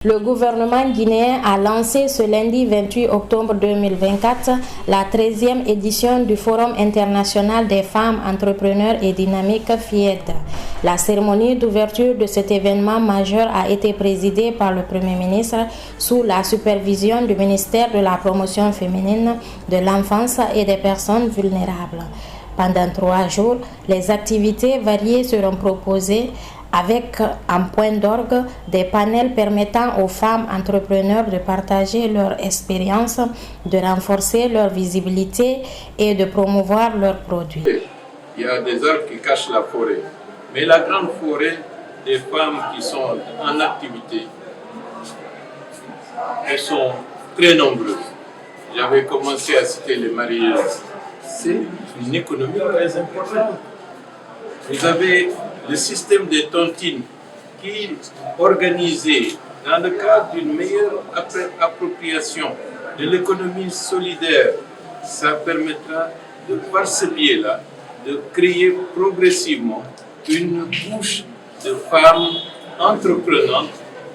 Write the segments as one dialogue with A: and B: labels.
A: Le gouvernement guinéen a lancé ce lundi 28 octobre 2024 la 13e édition du Forum international des femmes entrepreneurs et dynamiques FIED. La cérémonie d'ouverture de cet événement majeur a été présidée par le Premier ministre sous la supervision du ministère de la Promotion féminine, de l'enfance et des personnes vulnérables. Pendant 3 jours, les activités variées seront proposées avec en point d'orgue des panels permettant aux femmes entrepreneurs de partager leur expérience, de renforcer leur visibilité et de promouvoir leurs produits.
B: Il y a des arbres qui cachent la forêt, mais la grande forêt des femmes qui sont en activité, elles sont très nombreuses. J'avais commencé à citer les mariages. C'est une économie très importante. Vous avez le système des tontines qui, organisé dans le cadre d'une meilleure appropriation de l'économie solidaire, ça permettra, par ce biais-là, de créer progressivement une couche de femmes entreprenantes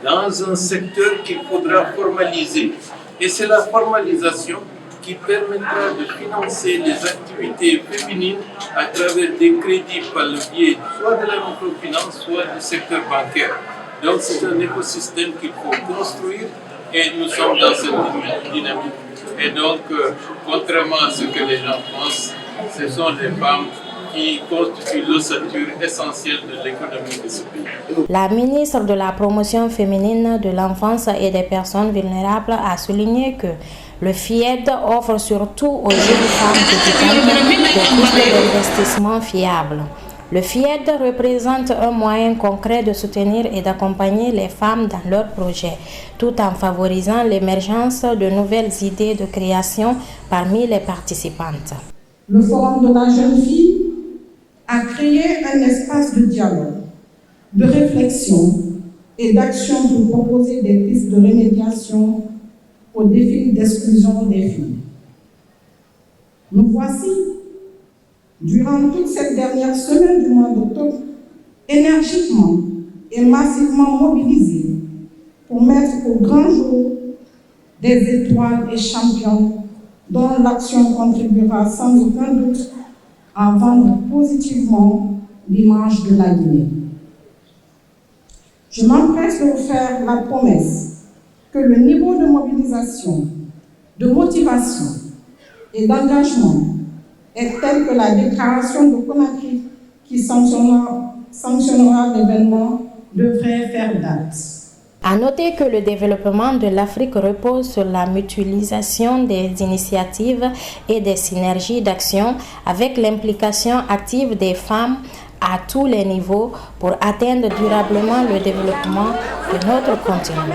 B: dans un secteur qu'il faudra formaliser. Et c'est la formalisation qui permettra de financer les activités féminines à travers des crédits par le biais soit de la microfinance, soit du secteur bancaire. Donc c'est un écosystème qu'il faut construire et nous sommes dans cette dynamique. Et donc, contrairement à ce que les gens pensent, ce sont les femmes qui constituent l'ossature essentielle de l'économie de ce pays.
A: La ministre de la Promotion féminine, de l'enfance et des personnes vulnérables a souligné que le FIED offre surtout aux jeunes femmes débutantes des pistes d'investissement fiables. Le FIED représente un moyen concret de soutenir et d'accompagner les femmes dans leurs projets, tout en favorisant l'émergence de nouvelles idées de création parmi les participantes.
C: Le Forum de la jeune fille a créé un espace de dialogue, de réflexion et d'action pour proposer des pistes de remédiation aux défis d'exclusion des filles. Nous voici, durant toute cette dernière semaine du mois d'octobre, énergiquement et massivement mobilisés pour mettre au grand jour des étoiles et champions dont l'action contribuera sans aucun doute à vendre positivement l'image de la Guinée. Je m'empresse de vous faire la promesse que le niveau de mobilisation, de motivation et d'engagement est tel que la déclaration de Conakry qui sanctionnera l'événement devrait faire date.
A: À noter que le développement de l'Afrique repose sur la mutualisation des initiatives et des synergies d'action avec l'implication active des femmes à tous les niveaux pour atteindre durablement le développement de notre continent.